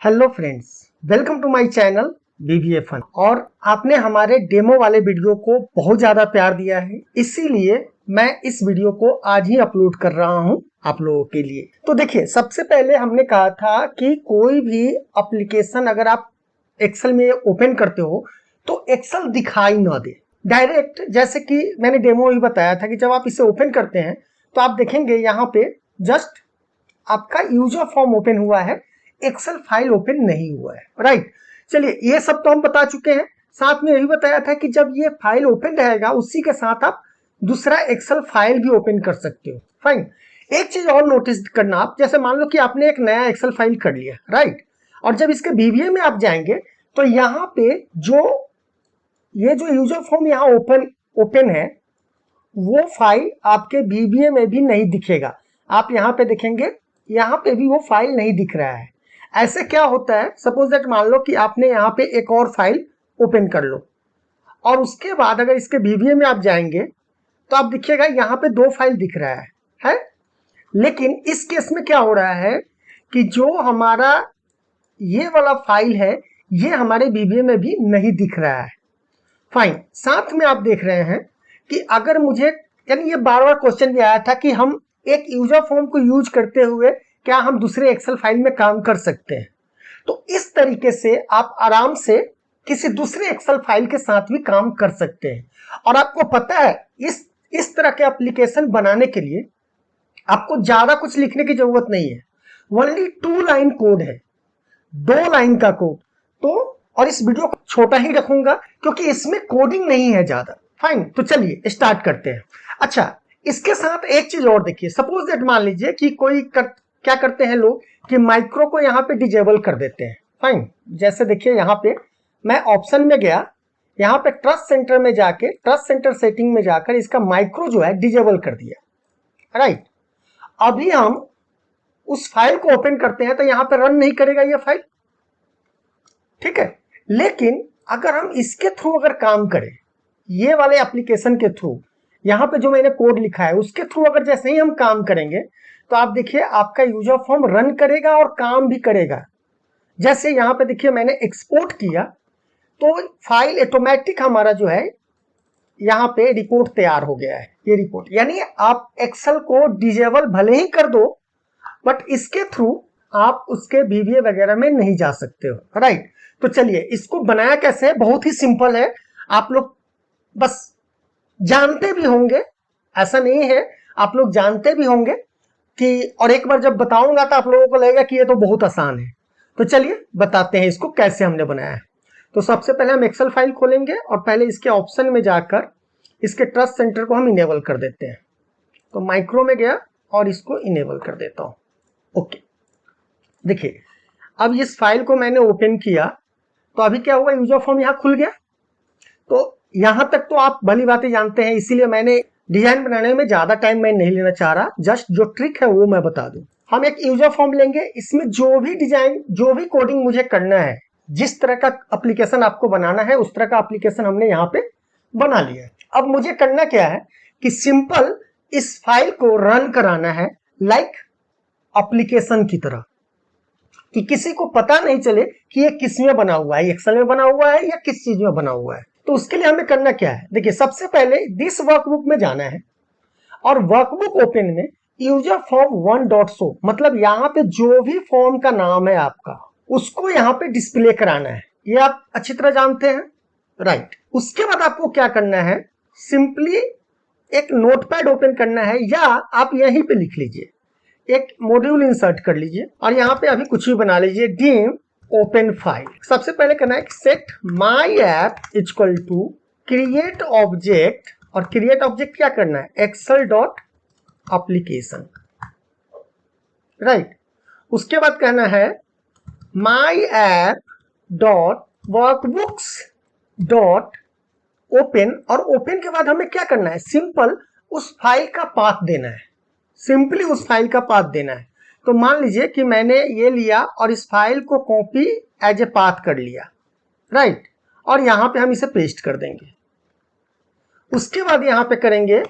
Hello friends, welcome to my channel BBA fun. और आपने हमारे डेमो वाले वीडियो को बहुत ज़्यादा प्यार दिया है, इसीलिए मैं इस वीडियो को आज ही अपलोड कर रहा हूं आप लोगों के लिए। तो देखिए, सबसे पहले हमने कहा था कि कोई भी एप्लीकेशन अगर आप एक्सेल में ओपन करते हो तो एक्सेल दिखाई ना दे डायरेक्ट। जैसे कि मैंने डेमो ही बताया था कि जब आप इसे ओपन करते हैं तो आप देखेंगे यहाँ पे जस्ट आपका यूजर फॉर्म ओपन हुआ है, एक्सेल फाइल ओपन नहीं हुआ है। राइट, चलिए ये सब तो हम बता चुके हैं। साथ में यही बताया था कि जब ये फाइल ओपन रहेगा उसी के साथ आप दूसरा एक्सेल फाइल भी ओपन कर सकते हो। फाइन, एक चीज और नोटिस करना आप, जैसे मान लो कि आपने एक नया एक्सेल फाइल कर लिया, राइट, और जब इसके बीवीए में आप जाएंगे तो यहाँ पे ये जो यूजर फॉर्म यहाँ ओपन है वो फाइल आपके बीबीए में भी नहीं दिखेगा। आप यहाँ पे देखेंगे, यहाँ पे भी वो फाइल नहीं दिख रहा है। ऐसे क्या होता है, सपोज दैट मान लो कि आपने यहाँ पे एक और फाइल ओपन कर लो और उसके बाद अगर इसके बीबीए में आप जाएंगे तो आप देखिएगा यहाँ पे दो फाइल दिख रहा है? लेकिन इस केस में क्या हो रहा है कि जो हमारा ये वाला फाइल है ये हमारे बीबीए में भी नहीं दिख रहा है। फाइन, साथ में आप देख रहे हैं कि अगर मुझे, यानी ये बार बार क्वेश्चन भी आया था कि हम एक यूजर फॉर्म को यूज करते हुए क्या हम दूसरे एक्सेल फाइल में काम कर सकते हैं। तो इस तरीके से आप आराम से किसी दूसरे एक्सेल फाइल के साथ भी काम कर सकते हैं। और आपको पता है इस तरह के एप्लीकेशन बनाने के लिए आपको ज्यादा कुछ लिखने की जरूरत नहीं है। ओनली 2 लाइन कोड है, 2 लाइन का कोड। तो और इस वीडियो को छोटा ही रखूंगा क्योंकि इसमें कोडिंग नहीं है ज्यादा। फाइन, तो चलिए स्टार्ट करते हैं। अच्छा, इसके साथ एक चीज और देखिए, सपोज दैट मान लीजिए कि क्या करते हैं लोग कि माइक्रो को यहाँ पे डिजेबल कर देते हैं। फाइन, जैसे देखिए यहाँ पे मैं ऑप्शन में गया, यहाँ पे ट्रस्ट सेंटर में जाके ट्रस्ट सेंटर सेटिंग में जाकर इसका माइक्रो जो है डिजेबल कर दिया। राइट, अभी हम उस फाइल को ओपन करते हैं तो यहाँ पे रन नहीं करेगा ये फाइल, ठीक है। लेकिन अगर हम इसके थ्रू अगर काम करें, ये वाले एप्लीकेशन के थ्रू, यहाँ पे जो मैंने कोड लिखा है उसके थ्रू अगर जैसे ही हम काम करेंगे तो आप देखिए आपका यूजर फॉर्म रन करेगा और काम भी करेगा। जैसे यहाँ पे देखिए मैंने एक्सपोर्ट किया तो फाइल ऑटोमेटिक हमारा जो है यहाँ पे रिपोर्ट तैयार हो गया है। ये रिपोर्ट, यानी आप एक्सेल को डिजेबल भले ही कर दो बट इसके थ्रू आप उसके बीबीए वगैरह में नहीं जा सकते हो। राइट, तो चलिए इसको बनाया कैसे है, बहुत ही सिंपल है। आप लोग बस जानते भी होंगे, ऐसा नहीं है, आप लोग जानते भी होंगे कि, और एक बार जब बताऊंगा तो आप लोगों को लगेगा कि ये तो बहुत आसान है। तो चलिए बताते हैं इसको कैसे हमने बनाया है। तो सबसे पहले हम एक्सेल फाइल खोलेंगे और पहले इसके ऑप्शन में जाकर इसके ट्रस्ट सेंटर को हम इनेबल कर देते हैं। तो माइक्रो में गया और इसको इनेबल कर देता हूं। ओके, देखिए अब इस फाइल को मैंने ओपन किया तो अभी क्या हुआ, यूजर फॉर्म यहाँ खुल गया। तो यहां तक तो आप भली बातें जानते हैं, इसीलिए मैंने डिजाइन बनाने में ज्यादा टाइम मैं नहीं लेना चाह रहा, जस्ट जो ट्रिक है वो मैं बता दूं। हम एक यूजर फॉर्म लेंगे, इसमें जो भी डिजाइन जो भी कोडिंग मुझे करना है, जिस तरह का एप्लीकेशन आपको बनाना है उस तरह का एप्लीकेशन हमने यहाँ पे बना लिया है। अब मुझे करना क्या है कि सिंपल इस फाइल को रन कराना है लाइक एप्लीकेशन की तरह, कि किसी को पता नहीं चले कि ये किस में बना हुआ है, एक्सेल में बना हुआ है या किस चीज में बना हुआ है। तो उसके लिए हमें करना क्या है, देखिए सबसे पहले दिस वर्कबुक में जाना है और वर्कबुक ओपन में यूजर फॉर्म 1.show, मतलब यहाँ पे जो भी फॉर्म का नाम है आपका उसको यहाँ पे डिस्प्ले कराना है। ये आप अच्छी तरह जानते हैं। राइट, उसके बाद आपको क्या करना है, सिंपली एक नोटपैड ओपन करना है या आप यहीं पे लिख लीजिए, एक मॉड्यूल इंसर्ट कर लीजिए और यहाँ पे अभी कुछ भी बना लीजिए, डिम ओपन फाइल। सबसे पहले करना है set my app equal to create object, और क्रिएट ऑब्जेक्ट क्या करना है, एक्सेल डॉट एप्लीकेशन। राइट, उसके बाद कहना है माई app dot workbooks dot open, और ओपन के बाद हमें क्या करना है, सिंपल उस फाइल का पाथ देना है, सिंपली उस फाइल का पाथ देना है। तो मान लीजिए कि मैंने ये लिया और इस फाइल को कॉपी एज ए पाथ कर लिया। राइट, और यहां पे हम इसे पेस्ट कर देंगे। उसके बाद यहां पे करेंगे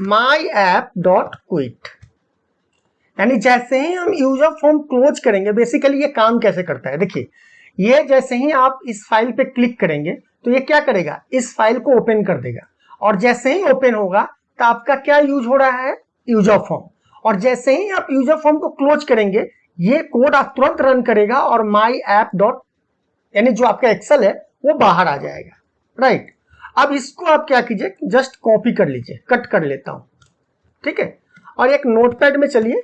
माई ऐप डॉट क्विट, यानी जैसे ही हम यूजर फॉर्म क्लोज करेंगे, बेसिकली ये काम कैसे करता है देखिए, ये जैसे ही आप इस फाइल पे क्लिक करेंगे तो ये क्या करेगा, इस फाइल को ओपन कर देगा, और जैसे ही ओपन होगा तो आपका क्या यूज हो रहा है, यूजर फॉर्म, और जैसे ही आप यूजर फॉर्म को क्लोज करेंगे ये कोड आप तुरंत रन करेगा और माई ऐप डॉट यानी जो आपका एक्सेल है वो बाहर आ जाएगा, राइट। अब इसको आप क्या कीजिए, जस्ट कॉपी कर लीजिए, कट कर लेता हूं, ठीक है, और एक नोटपैड में चलिए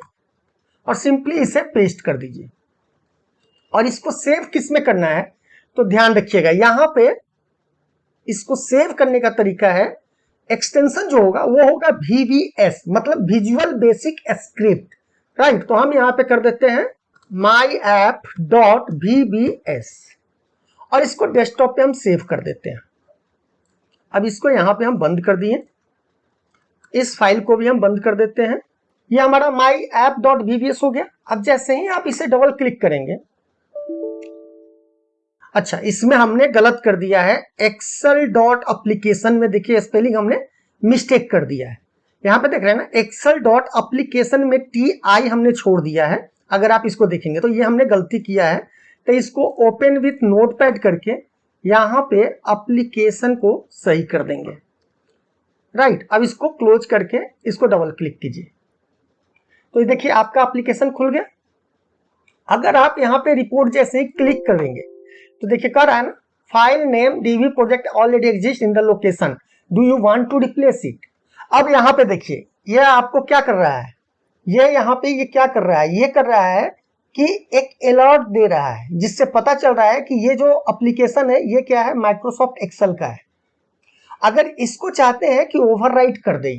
और सिंपली इसे पेस्ट कर दीजिए। और इसको सेव किस में करना है तो ध्यान रखिएगा, यहां पे इसको सेव करने का तरीका है, एक्सटेंशन जो होगा वो होगा VBS, मतलब विजुअल बेसिक स्क्रिप्ट, राइट। तो हम यहां पे कर देते हैं myapp.vbs और इसको डेस्कटॉप पे हम सेव कर देते हैं। अब इसको यहां पे हम बंद कर दिए, इस फाइल को भी हम बंद कर देते हैं। ये हमारा myapp.vbs हो गया। अब जैसे ही आप इसे डबल क्लिक करेंगे, अच्छा इसमें हमने गलत कर दिया है, एक्सेल डॉट एप्लीकेशन में देखिए स्पेलिंग हमने मिस्टेक कर दिया है, यहां पे देख रहे हैं ना, एक्सेल डॉट एप्लीकेशन में TI हमने छोड़ दिया है। अगर आप इसको देखेंगे तो ये हमने गलती किया है, तो इसको ओपन विथ नोटपैड करके यहां पे एप्लीकेशन को सही कर देंगे, राइट। अब इसको क्लोज करके इसको डबल क्लिक कीजिए, तो ये देखिए आपका एप्लीकेशन खुल गया। अगर आप यहाँ पे रिपोर्ट जैसे ही क्लिक करेंगे तो देखिए कर रहा है ना, file name DB project already exist in the location, do you want to replace it. अब यहाँ पे देखिए ये आपको क्या कर रहा है, ये यहाँ पे ये क्या कर रहा है, ये कर रहा है कि एक अलर्ट दे रहा है, जिससे पता चल रहा है कि ये जो एप्लीकेशन है ये क्या है, माइक्रोसॉफ्ट एक्सेल का है। अगर इसको चाहते हैं कि ओवरराइट कर दे,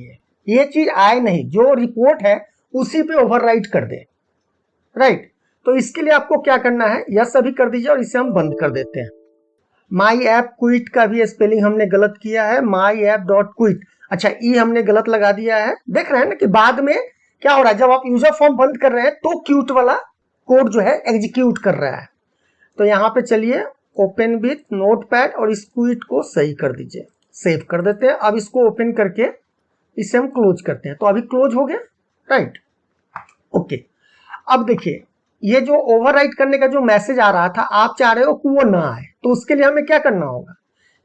ये चीज आए नहीं, जो रिपोर्ट है उसी पे ओवरराइट कर दे, राइट। तो इसके लिए आपको क्या करना है, यस अभी कर दीजिए और इसे हम बंद कर देते हैं। माई ऐप क्विट का भी स्पेलिंग हमने गलत किया है, myapp.quit, अच्छा ई हमने गलत लगा दिया है। देख रहे हैं ना कि बाद में क्या हो रहा है, जब आप यूजर फॉर्म बंद कर रहे हैं तो क्यूट वाला कोड जो है एग्जीक्यूट कर रहा है। तो यहाँ पे चलिए ओपन विथ नोटपैड और इस क्विट को सही कर दीजिए, सेव कर देते हैं। अब इसको ओपन करके इसे हम क्लोज करते हैं, तो अभी क्लोज हो गया, राइट, ओके। अब देखिए ये जो ओवरराइट करने का जो मैसेज आ रहा था, आप चाह रहे हो कि वो ना आए, तो उसके लिए हमें क्या करना होगा,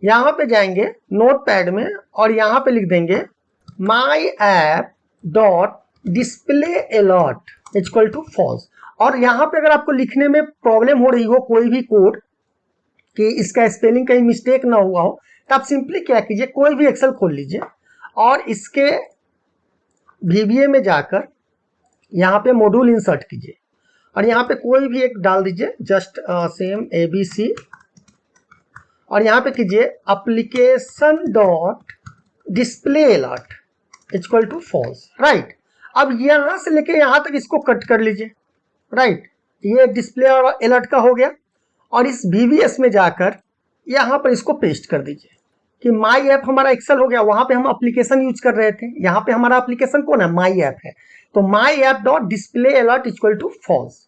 यहां पे जाएंगे नोटपैड में और यहां पे लिख देंगे myapp.display_alert इक्वल टू फॉल्स। और यहां पे अगर आपको लिखने में प्रॉब्लम हो रही हो कोई भी कोड कि इसका स्पेलिंग कहीं मिस्टेक ना हुआ हो, तो आप सिंपली क्या कीजिए, कोई भी एक्सेल खोल लीजिए और इसके VBA में जाकर यहाँ पे मॉड्यूल इंसर्ट कीजिए और यहाँ पे कोई भी एक डाल दीजिए, जस्ट सेम ABC, और यहाँ पे कीजिए application dot display alert equal to false, right. अब यहाँ से लेके यहाँ तक इसको कट कर लीजिए, राइट, ये डिस्प्ले अलर्ट का हो गया। और इस VBS में जाकर यहाँ पर इसको पेस्ट कर दीजिए कि माई ऐप हमारा एक्सेल हो गया, वहां पे हम एप्लीकेशन यूज कर रहे थे, यहाँ पे हमारा एप्लीकेशन कौन है, माई ऐप है, तो my app dot display alert equal to false.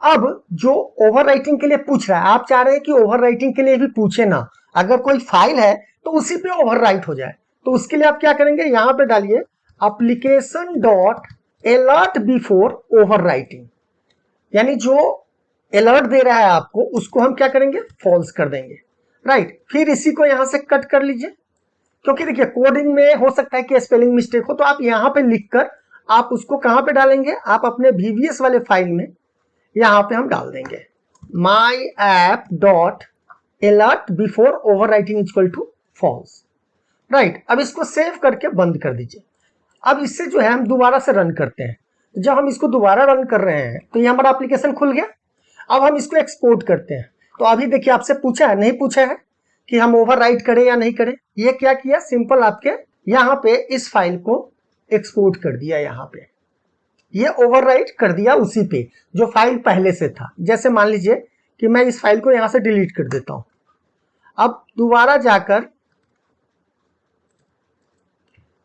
अब जो ओवरराइटिंग के लिए पूछ रहा है, आप चाह रहे हैं कि ओवरराइटिंग के लिए भी पूछे ना, अगर कोई फाइल है तो उसी पे ओवरराइट हो जाए, तो उसके लिए आप क्या करेंगे, यहाँ पे डालिए application dot alert before overwriting, यानी जो अलर्ट दे रहा है आपको उसको हम क्या करेंगे, फॉल्स कर देंगे, राइट। फिर इसी को यहां से कट कर लीजिए, क्योंकि देखिए कोडिंग में हो सकता है कि स्पेलिंग मिस्टेक हो, तो आप यहां पे लिखकर आप उसको कहां पे डालेंगे, आप अपने VBS वाले फाइल में यहां पे हम डाल देंगे myapp.alert before overwriting equal to false, right. अब इसको सेव करके बंद कर दीजिए। अब इससे जो है हम दोबारा से रन करते हैं, जब हम इसको दोबारा रन कर रहे हैं तो ये हमारा एप्लीकेशन खुल गया। अब हम इसको एक्सपोर्ट करते हैं, तो अभी देखिए आपसे पूछा है, नहीं पूछा है कि हम ओवरराइट करें या नहीं करें, ये क्या किया, सिंपल आपके यहाँ पे इस फाइल को एक्सपोर्ट कर दिया, यहाँ पे ये ओवरराइट कर दिया उसी पे जो फाइल पहले से था। जैसे मान लीजिए कि मैं इस फाइल को यहां से डिलीट कर देता हूं, अब दोबारा जाकर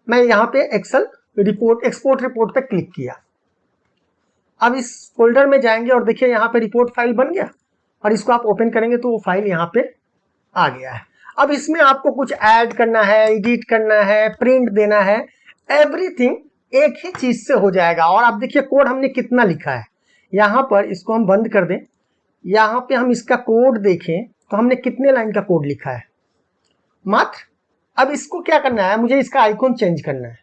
मैं यहां पे एक्सेल रिपोर्ट एक्सपोर्ट रिपोर्ट पे क्लिक किया। अब इस फोल्डर में जाएंगे और देखिए यहाँ पे रिपोर्ट फाइल बन गया और इसको आप ओपन करेंगे तो वो फाइल यहाँ पे आ गया है। अब इसमें आपको कुछ ऐड करना है, एडिट करना है, प्रिंट देना है, एवरीथिंग एक ही चीज से हो जाएगा। और आप देखिए कोड हमने कितना लिखा है यहाँ पर, इसको हम बंद कर दें, यहाँ पे हम इसका कोड देखें तो हमने कितने लाइन का कोड लिखा है, मात्र। अब इसको क्या करना है, मुझे इसका आइकॉन चेंज करना है।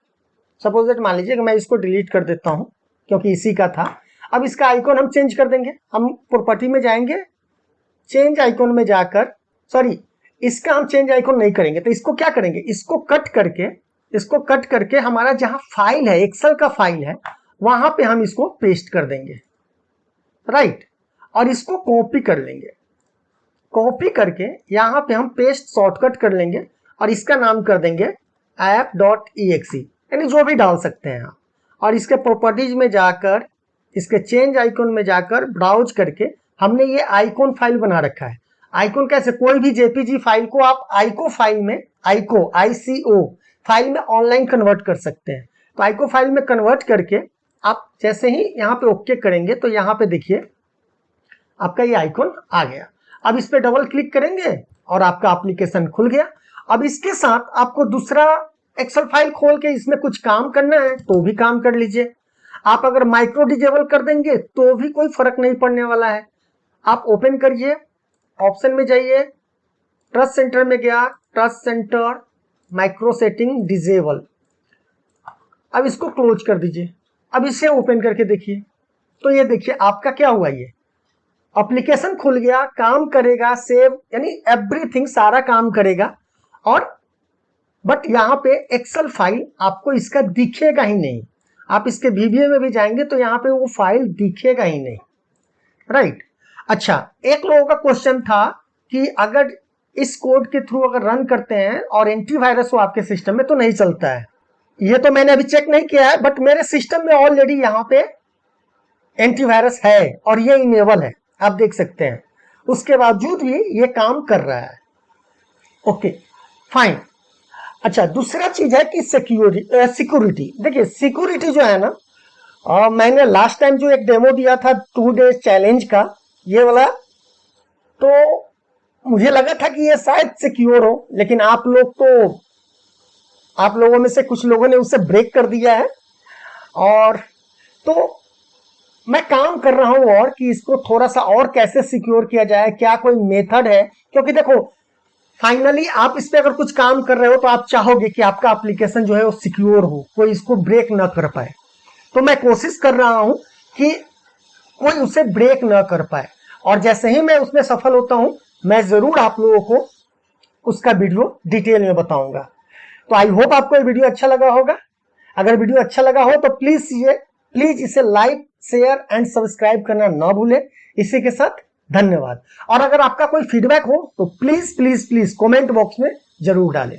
सपोज दैट मान लीजिए कि मैं इसको डिलीट कर देता हूं क्योंकि इसी का था। अब इसका आइकॉन हम चेंज कर देंगे। हम प्रॉपर्टी में जाएंगे, चेंज आइकॉन में जाकर, सॉरी इसका हम चेंज आइकॉन नहीं करेंगे, तो इसको क्या करेंगे, इसको कट करके हमारा जहां फाइल है, एक्सेल का फाइल है, वहां पे हम इसको पेस्ट कर देंगे, राइट। और इसको कॉपी कर लेंगे, कॉपी करके यहाँ पे हम पेस्ट शॉर्टकट कर लेंगे और इसका नाम कर देंगे app.exe, यानी जो भी डाल सकते हैं आप। और इसके प्रॉपर्टीज में जाकर, इसके चेंज आइकॉन में जाकर ब्राउज करके हमने ये आइकॉन फाइल बना रखा है। आइकॉन कैसे, कोई भी जेपीजी फाइल को आप आइको फाइल में, ICO फाइल में ऑनलाइन कन्वर्ट कर सकते हैं। तो आइको फाइल में कन्वर्ट करके आप जैसे ही यहाँ पे ओके करेंगे तो यहाँ पे देखिए आपका ये आइकॉन आ गया। अब इस पे डबल क्लिक करेंगे और आपका एप्लीकेशन खुल गया। अब इसके साथ आपको दूसरा एक्सेल फाइल खोल के इसमें कुछ काम करना है तो भी काम कर लीजिए। आप अगर माइक्रो डिजेबल कर देंगे तो भी कोई फर्क नहीं पड़ने वाला है। आप ओपन करिए, ऑप्शन में जाइए, ट्रस्ट सेंटर में गया, trust centre micro setting disable, अब इसको क्लोज कर दीजिए। अब इसे ओपन करके देखिए तो ये देखिए आपका क्या हुआ, ये एप्लीकेशन खुल गया, काम करेगा, सेव, यानी एवरीथिंग सारा काम करेगा। और बट यहाँ पे एक्सेल फाइल आपको इसका दिखेगा ही नहीं। आप इसके VBA में भी जाएंगे तो यहाँ पे वो फाइल दिखेगा ही नहीं, राइट। अच्छा, एक लोगों का क्वेश्चन था कि अगर इस कोड के थ्रू अगर रन करते हैं और एंटीवायरस हो आपके सिस्टम में तो नहीं चलता है। ये तो मैंने अभी चेक नहीं किया है, बट मेरे सिस्टम में ऑलरेडी यहाँ पे एंटीवायरस है और ये इनेबल है, आप देख सकते हैं। उसके बावजूद भी ये काम कर रहा है। Okay fine. अच्छा, दूसरा चीज है कि सिक्योरिटी। देखिए सिक्योरिटी जो है ना, मैंने लास्ट टाइम जो एक डेमो दिया था 2 डेज चैलेंज का, ये वाला, तो मुझे लगा था कि ये शायद सिक्योर हो, लेकिन आप लोगों में से कुछ लोगों ने उसे ब्रेक कर दिया है। और तो मैं काम कर रहा हूं और कि इसको थोड़ा सा और कैसे सिक्योर किया जाए, क्या कोई मेथड है। क्योंकि देखो फाइनली आप इस पे अगर कुछ काम कर रहे हो तो आप चाहोगे कि आपका एप्लीकेशन जो है वो सिक्योर हो, कोई इसको ब्रेक ना कर पाए। तो मैं कोशिश कर रहा हूं कि कोई उसे ब्रेक ना कर पाए, और जैसे ही मैं उसमें सफल होता हूं मैं जरूर आप लोगों को उसका वीडियो डिटेल में बताऊंगा। तो आई होप आपको ये वीडियो अच्छा लगा होगा। अगर वीडियो अच्छा लगा हो तो प्लीज इसे लाइक, शेयर एंड सब्सक्राइब करना ना भूलें। इसी के साथ धन्यवाद। और अगर आपका कोई फीडबैक हो तो प्लीज कमेंट बॉक्स में जरूर डालें।